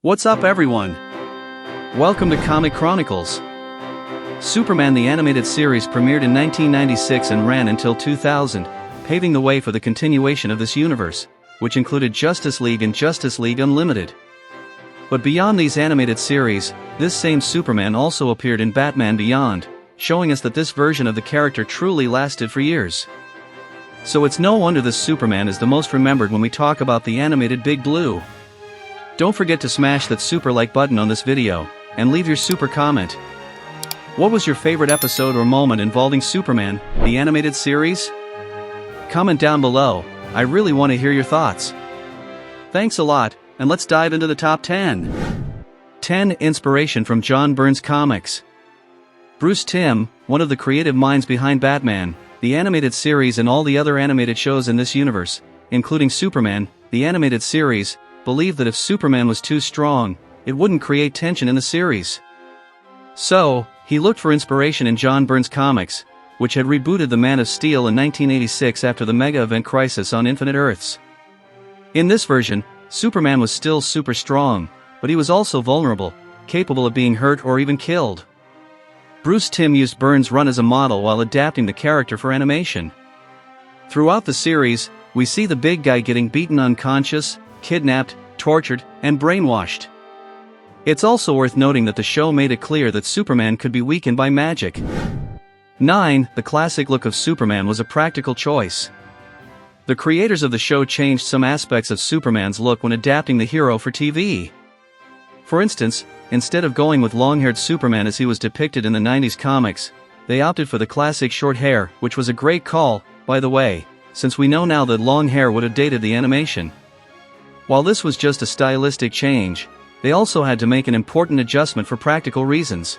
What's up, everyone? Welcome to Comic Chronicles. Superman the animated series premiered in 1996 and ran until 2000, paving the way for the continuation of this universe, which included Justice League and Justice League Unlimited. But beyond these animated series, this same Superman also appeared in Batman Beyond, showing us that this version of the character truly lasted for years. So it's no wonder this Superman is the most remembered when we talk about the animated Big Blue. Don't forget to smash that super like button on this video, and leave your super comment. What was your favorite episode or moment involving Superman, the animated series? Comment down below, I really want to hear your thoughts. Thanks a lot, and let's dive into the top 10. 10. Inspiration from John Byrne's comics. Bruce Timm, one of the creative minds behind Batman, the animated series and all the other animated shows in this universe, including Superman, the animated series, believed that if Superman was too strong, it wouldn't create tension in the series. So, he looked for inspiration in John Byrne's comics, which had rebooted the Man of Steel in 1986 after the mega-event Crisis on Infinite Earths. In this version, Superman was still super strong, but he was also vulnerable, capable of being hurt or even killed. Bruce Timm used Byrne's run as a model while adapting the character for animation. Throughout the series, we see the big guy getting beaten unconscious, kidnapped, tortured, and brainwashed. It's also worth noting that the show made it clear that Superman could be weakened by magic. 9. The classic look of Superman was a practical choice. The creators of the show changed some aspects of Superman's look when adapting the hero for TV. For instance, instead of going with long-haired Superman as he was depicted in the 90s comics, they opted for the classic short hair, which was a great call, by the way, since we know now that long hair would have dated the animation. While this was just a stylistic change, they also had to make an important adjustment for practical reasons.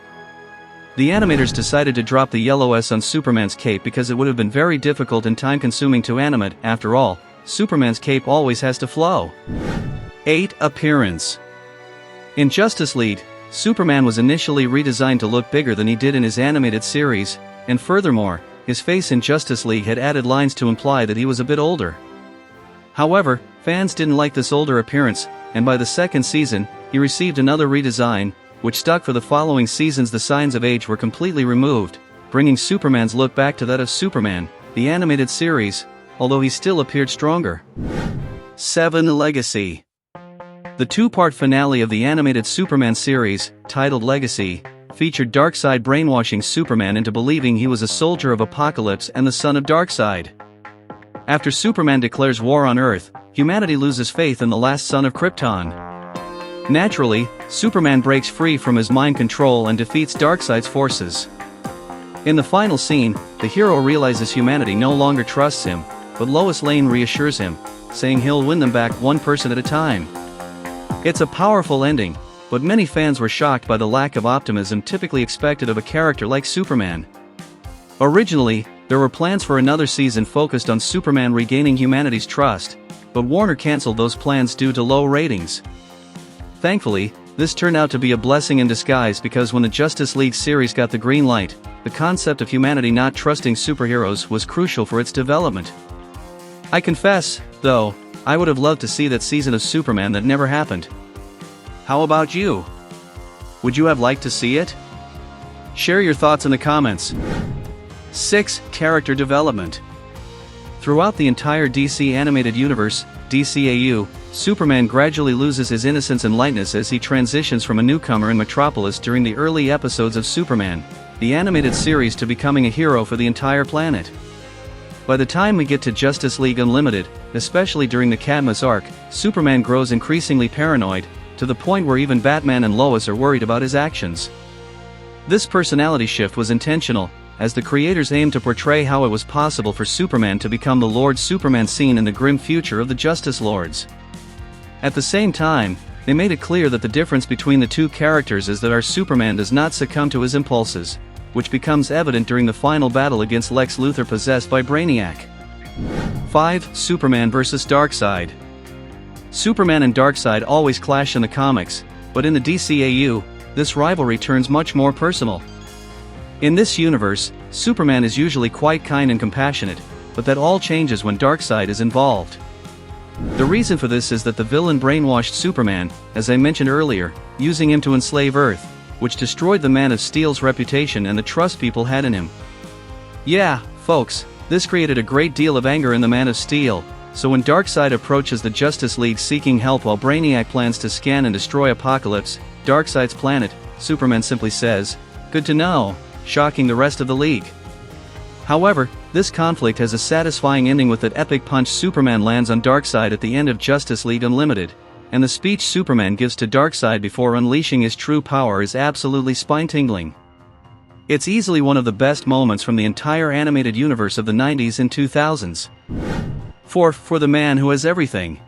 The animators decided to drop the yellow S on Superman's cape because it would have been very difficult and time-consuming to animate. After all, Superman's cape always has to flow. 8. Appearance. In Justice League, Superman was initially redesigned to look bigger than he did in his animated series, and furthermore, his face in Justice League had added lines to imply that he was a bit older. However, fans didn't like this older appearance, and by the second season, he received another redesign, which stuck for the following seasons. The signs of age were completely removed, bringing Superman's look back to that of Superman, the animated series, although he still appeared stronger. 7. Legacy. The two-part finale of the animated Superman series, titled Legacy, featured Darkseid brainwashing Superman into believing he was a soldier of Apocalypse and the son of Darkseid. After Superman declares war on Earth, humanity loses faith in the last son of Krypton. Naturally, Superman breaks free from his mind control and defeats Darkseid's forces. In the final scene, the hero realizes humanity no longer trusts him, but Lois Lane reassures him, saying he'll win them back one person at a time. It's a powerful ending, but many fans were shocked by the lack of optimism typically expected of a character like Superman. Originally, there were plans for another season focused on Superman regaining humanity's trust, but Warner canceled those plans due to low ratings. Thankfully, this turned out to be a blessing in disguise because when the Justice League series got the green light, the concept of humanity not trusting superheroes was crucial for its development. I confess, though, I would have loved to see that season of Superman that never happened. How about you? Would you have liked to see it? Share your thoughts in the comments. 6. Character development. Throughout the entire DC animated universe, DCAU, Superman gradually loses his innocence and lightness as he transitions from a newcomer in Metropolis during the early episodes of Superman, the animated series, to becoming a hero for the entire planet. By the time we get to Justice League Unlimited, especially during the Cadmus arc, Superman grows increasingly paranoid, to the point where even Batman and Lois are worried about his actions. This personality shift was intentional, as the creators aimed to portray how it was possible for Superman to become the Lord Superman seen in the grim future of the Justice Lords. At the same time, they made it clear that the difference between the two characters is that our Superman does not succumb to his impulses, which becomes evident during the final battle against Lex Luthor possessed by Brainiac. 5. Superman vs. Darkseid. Superman and Darkseid always clash in the comics, but in the DCAU, this rivalry turns much more personal. In this universe, Superman is usually quite kind and compassionate, but that all changes when Darkseid is involved. The reason for this is that the villain brainwashed Superman, as I mentioned earlier, using him to enslave Earth, which destroyed the Man of Steel's reputation and the trust people had in him. Yeah, folks, this created a great deal of anger in the Man of Steel, so when Darkseid approaches the Justice League seeking help while Brainiac plans to scan and destroy Apocalypse, Darkseid's planet, Superman simply says, "Good to know," shocking the rest of the League. However, this conflict has a satisfying ending with that epic punch Superman lands on Darkseid at the end of Justice League Unlimited, and the speech Superman gives to Darkseid before unleashing his true power is absolutely spine-tingling. It's easily one of the best moments from the entire animated universe of the 90s and 2000s. For the Man Who Has Everything.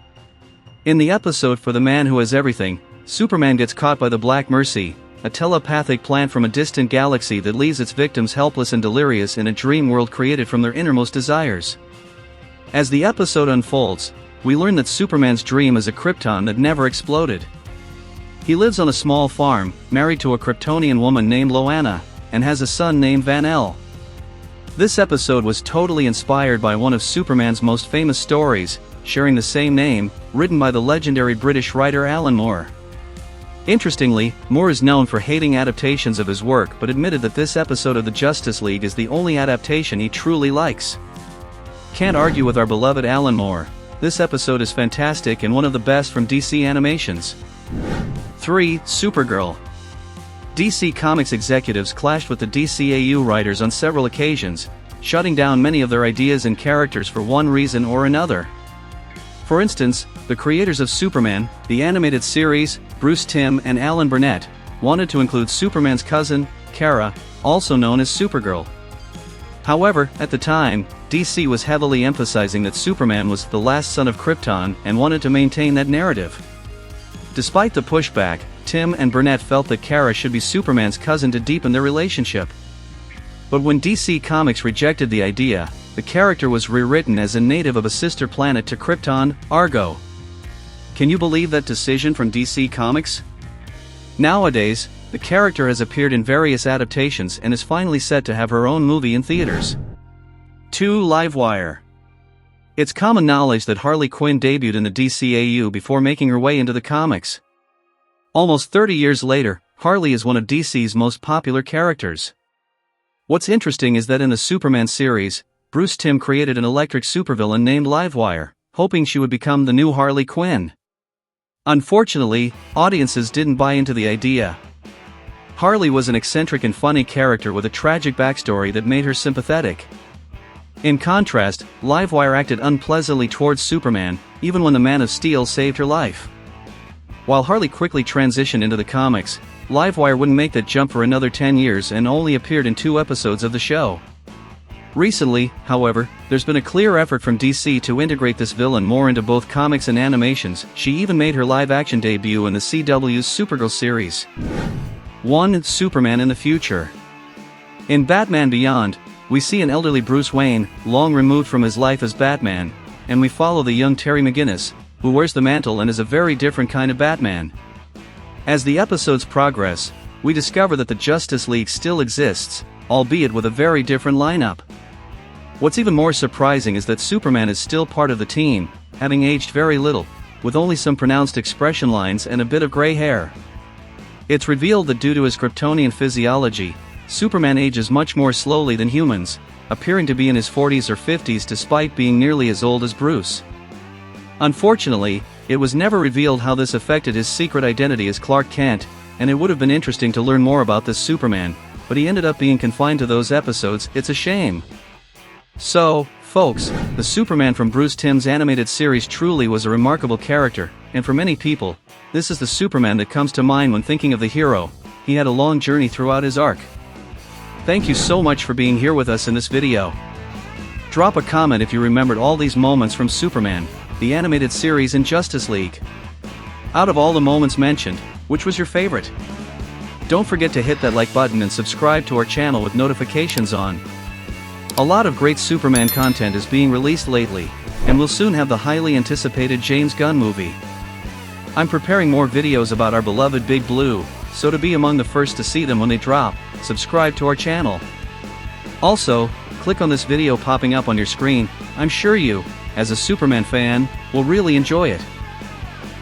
In the episode For the Man Who Has Everything, Superman gets caught by the Black Mercy, a telepathic plant from a distant galaxy that leaves its victims helpless and delirious in a dream world created from their innermost desires. As the episode unfolds, we learn that Superman's dream is a Krypton that never exploded. He lives on a small farm, married to a Kryptonian woman named Loanna, and has a son named Van-El. This episode was totally inspired by one of Superman's most famous stories, sharing the same name, written by the legendary British writer Alan Moore. Interestingly, Moore is known for hating adaptations of his work but admitted that this episode of the Justice League is the only adaptation he truly likes. Can't argue with our beloved Alan Moore. This episode is fantastic and one of the best from DC Animations. 3. Supergirl. DC Comics executives clashed with the DCAU writers on several occasions, shutting down many of their ideas and characters for one reason or another. For instance, the creators of Superman, the animated series, Bruce Timm and Alan Burnett, wanted to include Superman's cousin, Kara, also known as Supergirl. However, at the time, DC was heavily emphasizing that Superman was the last son of Krypton and wanted to maintain that narrative. Despite the pushback, Timm and Burnett felt that Kara should be Superman's cousin to deepen their relationship. But when DC Comics rejected the idea, the character was rewritten as a native of a sister planet to Krypton, Argo. Can you believe that decision from DC Comics? Nowadays, the character has appeared in various adaptations and is finally set to have her own movie in theaters. 2. Livewire. It's common knowledge that Harley Quinn debuted in the DCAU before making her way into the comics. Almost 30 years later, Harley is one of DC's most popular characters. What's interesting is that in the Superman series, Bruce Timm created an electric supervillain named Livewire, hoping she would become the new Harley Quinn. Unfortunately, audiences didn't buy into the idea. Harley was an eccentric and funny character with a tragic backstory that made her sympathetic. In contrast, Livewire acted unpleasantly towards Superman, even when the Man of Steel saved her life. While Harley quickly transitioned into the comics, Livewire wouldn't make that jump for another 10 years and only appeared in 2 episodes of the show. Recently, however, there's been a clear effort from DC to integrate this villain more into both comics and animations. She even made her live-action debut in the CW's Supergirl series. 1. Superman in the future. In Batman Beyond, we see an elderly Bruce Wayne, long removed from his life as Batman, and we follow the young Terry McGinnis, who wears the mantle and is a very different kind of Batman. As the episodes progress, we discover that the Justice League still exists, albeit with a very different lineup. What's even more surprising is that Superman is still part of the team, having aged very little, with only some pronounced expression lines and a bit of gray hair. It's revealed that due to his Kryptonian physiology, Superman ages much more slowly than humans, appearing to be in his 40s or 50s despite being nearly as old as Bruce. Unfortunately, it was never revealed how this affected his secret identity as Clark Kent, and it would have been interesting to learn more about this Superman, but he ended up being confined to those episodes. It's a shame. So, folks, the Superman from Bruce Timm's animated series truly was a remarkable character, and for many people, this is the Superman that comes to mind when thinking of the hero. He had a long journey throughout his arc. Thank you so much for being here with us in this video. Drop a comment if you remembered all these moments from Superman, the animated series and Justice League. Out of all the moments mentioned, which was your favorite? Don't forget to hit that like button and subscribe to our channel with notifications on. A lot of great Superman content is being released lately, and we'll soon have the highly anticipated James Gunn movie. I'm preparing more videos about our beloved Big Blue, so to be among the first to see them when they drop, subscribe to our channel. Also, click on this video popping up on your screen. I'm sure you as a Superman fan, will really enjoy it.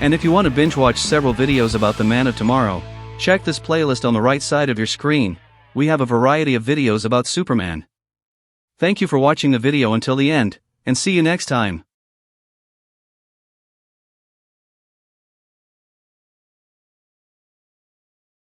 And if you want to binge watch several videos about the Man of Tomorrow, check this playlist on the right side of your screen. We have a variety of videos about Superman. Thank you for watching the video until the end, and see you next time.